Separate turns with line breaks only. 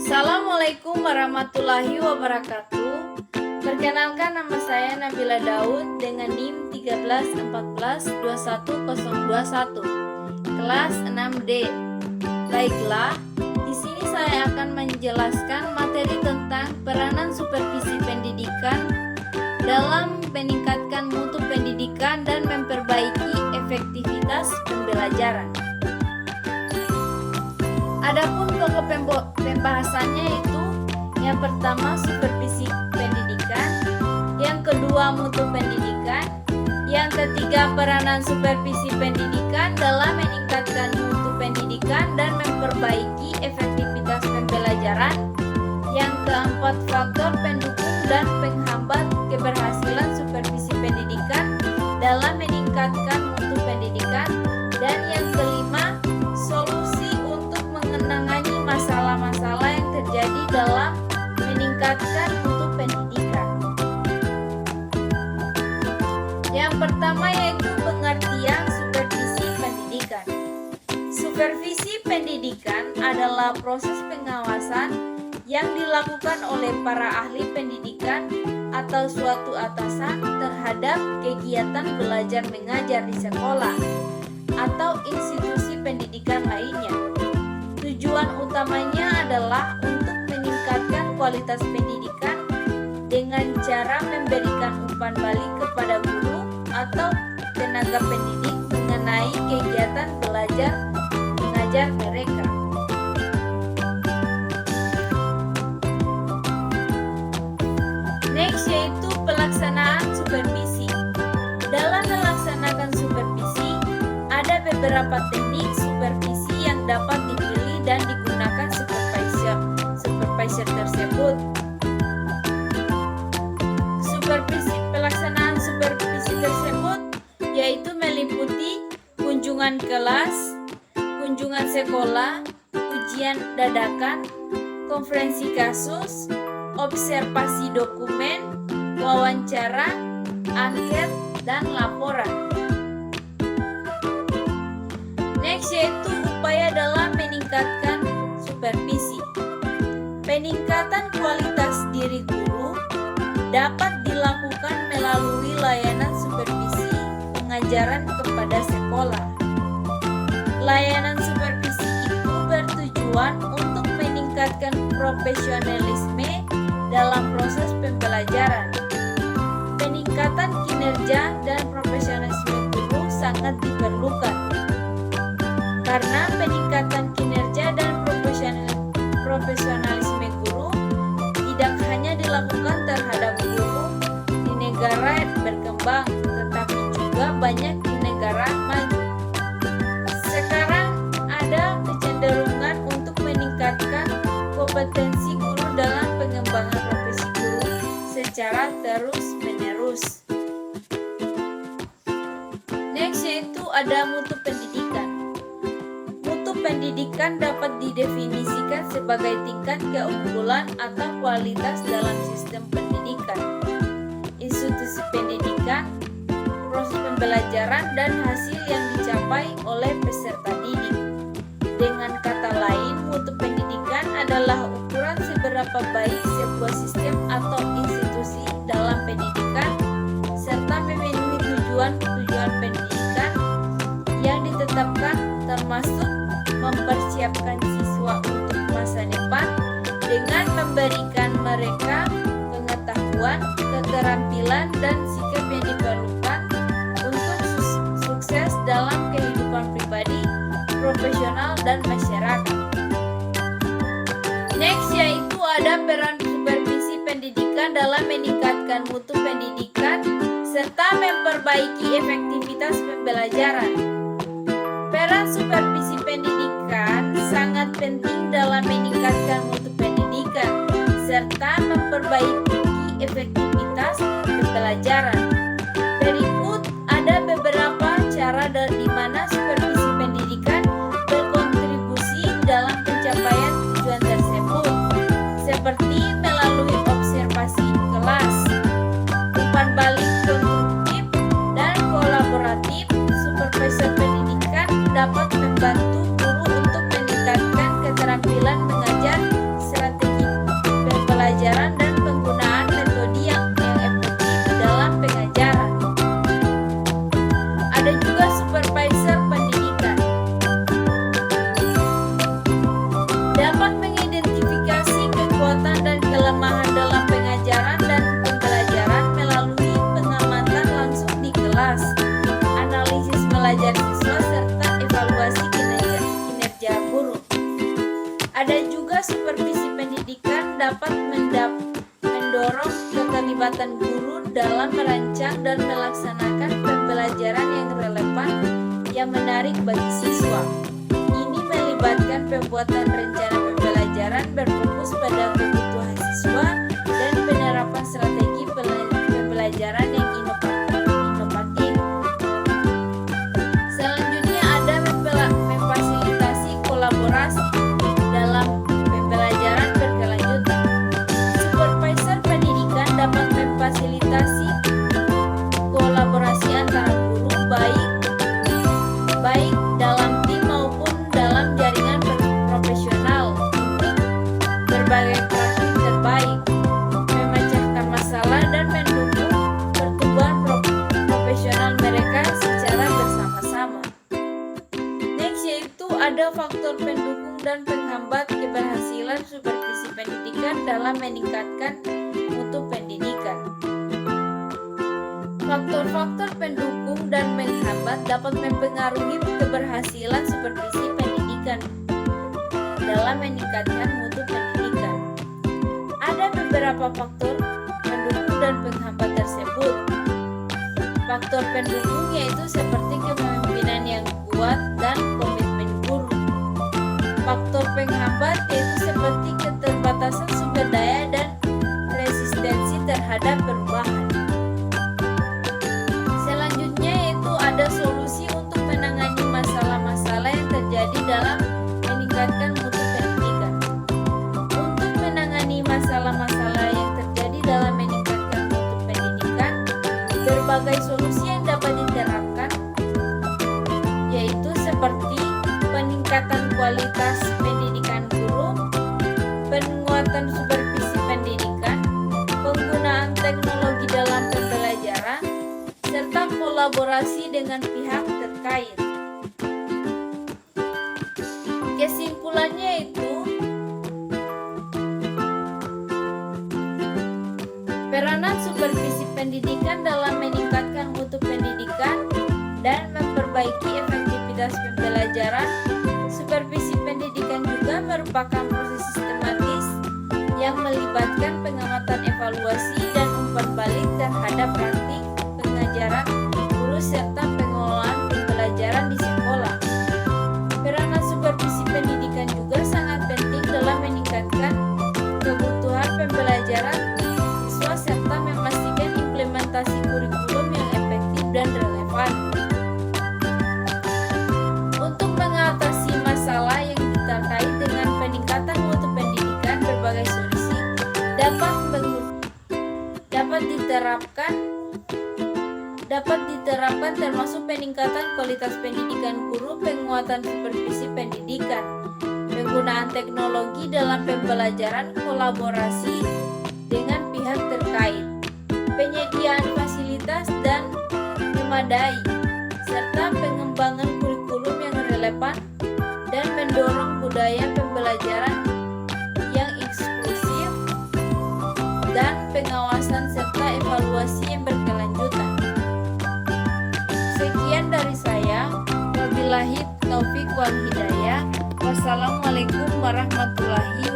Assalamualaikum warahmatullahi wabarakatuh. Perkenalkan, nama saya Nabila Daud dengan NIM 131421021, kelas 6D. Baiklah, di sini saya akan menjelaskan materi tentang peranan supervisi pendidikan dalam meningkatkan mutu pendidikan dan memperbaiki efektivitas pembelajaran. Adapun pokok pembahasannya itu yang pertama supervisi pendidikan, yang kedua mutu pendidikan, yang ketiga peranan supervisi pendidikan dalam meningkatkan mutu pendidikan dan memperbaiki efektivitas pembelajaran, yang keempat faktor pendukung dan penghambat keberhasilan supervisi pendidikan dalam meningkatkan mutu pendidikan, dan yang kelima solusi untuk menangani masalah-masalah yang terjadi dalam meningkatkan mutu pendidikan. Yang pertama yaitu pengertian supervisi pendidikan. Supervisi pendidikan adalah proses pengawasan yang dilakukan oleh para ahli pendidikan atau suatu atasan terhadap kegiatan belajar mengajar di sekolah atau institusi pendidikan lainnya. Tujuan utamanya adalah untuk meningkatkan kualitas pendidikan dengan cara memberikan umpan balik kepada guru atau tenaga pendidik mengenai kegiatan belajar mengajar mereka. Next yaitu pelaksanaan supervisi. Dalam melaksanakan supervisi, ada beberapa teknik supervisi yang dapat dipilih dan digunakan supervisor tersebut. Pelaksanaan supervisi tersebut yaitu meliputi kunjungan kelas, kunjungan sekolah, ujian dadakan, konferensi kasus, observasi dokumen, wawancara, angket, dan laporan. Next yaitu upaya dalam meningkatkan supervisi. Peningkatan kualitas diri guru dapat dilakukan melalui layanan supervisi pengajaran kepada sekolah. Layanan supervisi itu bertujuan untuk meningkatkan profesionalisme dalam proses pembelajaran. Peningkatan kinerja dan profesionalisme guru sangat diperlukan, karena peningkatan kinerja dan profesionalisme guru tidak hanya dilakukan terhadap guru di negara berkembang, tetapi juga banyak di negara maju. Sekarang ada kecenderungan untuk meningkatkan kompetensi guru dalam pengembangan profesi guru secara terus-menerus. Next yaitu ada mutu pendidikan. Mutu pendidikan dapat didefinisikan sebagai tingkat keunggulan atau kualitas dalam sistem pendidikan, institusi pendidikan, proses pembelajaran, dan hasil yang dicapai oleh peserta didik. Dengan kata lain, mutu pendidikan adalah ukuran seberapa baik sebuah sistem atau institusi dalam pendidikan serta memenuhi tujuan-tujuan pendidikan yang ditetapkan, termasuk mempersiapkan siswa untuk masa depan dengan memberikan mereka pengetahuan, keterampilan, dan sikap yang diperlukan untuk sukses dalam kehidupan pribadi, profesional, dan masyarakat. Next yaitu ada peran supervisi pendidikan dalam meningkatkan mutu pendidikan serta memperbaiki efektivitas pembelajaran. Peran supervisi pendidikan sangat penting dalam meningkatkan mutu pendidikan serta memperbaiki efektivitas pembelajaran. Berikut ada beberapa cara di mana supervisi pendidikan berkontribusi dalam pencapaian tujuan tersebut, seperti melalui observasi kelas, umpan balik konstruktif dan kolaboratif. Supervisor pendidikan dapat membantu guru untuk meningkatkan keterampilan mengajar, strategi Ada juga supervisi pendidikan dapat mendorong keterlibatan guru dalam merancang dan melaksanakan pembelajaran yang relevan yang menarik bagi siswa. Ini melibatkan pembuatan rencana pembelajaran berfokus pada kebutuhan siswa dan penerapan strategi pembelajaran yang inovatif. Selanjutnya ada memfasilitasi kolaborasi dalam pembelajaran berkelanjutan. Supervisor pendidikan dapat memfasilitasi kolaborasi antara guru baik dalam tim maupun dalam jaringan profesional untuk berbagai praktik terbaik, memecahkan masalah dan mendukung pertumbuhan profesional mereka secara bersama-sama. Next yaitu ada faktor pendukung dan penghambat keberhasilan supervisi pendidikan dalam meningkatkan mutu pendidikan. Faktor-faktor pendukung dan menghambat dapat mempengaruhi keberhasilan supervisi pendidikan dalam meningkatkan mutu pendidikan. Ada beberapa faktor pendukung dan penghambat tersebut. Faktor pendukung yaitu seperti kepemimpinan yang kuat dan komitmen guru. Faktor penghambat yaitu seperti keterbatasan sumber daya dan resistensi terhadap perubahan. Selanjutnya yaitu ada solusi untuk menangani masalah-masalah yang terjadi dalam meningkatkan mutu pendidikan. Untuk menangani masalah-masalah yang terjadi dalam meningkatkan mutu pendidikan, berbagai solusi yang dapat diterapkan yaitu seperti peningkatan kualitas pendidikan guru, penguatan supervisi pendidikan, penggunaan teknologi dalam pembelajaran, serta kolaborasi dengan pihak terkait. Kesimpulannya itu, peranan supervisi pendidikan dalam meningkatkan mutu pendidikan dan memperbaiki efektivitas pembelajaran. Supervisi pendidikan juga merupakan proses sistematis yang melibatkan pengamatan, evaluasi, dan umpan balik terhadap praktik pengajaran guru serta pengelolaan pembelajaran di sekolah. Peranan supervisi pendidikan juga sangat penting dalam meningkatkan kebutuhan pembelajaran siswa serta memastikan implementasi kurikulum yang efektif dan relevan. Untuk mengatasi masalah yang terkait dengan peningkatan mutu pendidikan, berbagai solusi dapat diterapkan termasuk peningkatan kualitas pendidikan guru, penguatan supervisi pendidikan, penggunaan teknologi dalam pembelajaran, kolaborasi dengan pihak terkait, penyediaan fasilitas dan memadai, serta pengembangan kurikulum yang relevan dan mendorong budaya pembelajaran yang inklusif dan pengawasan serta evaluasi yang berkelanjutan. Sekian dari saya. Wabillahi taufiq wal hidayah. Wassalamualaikum warahmatullahi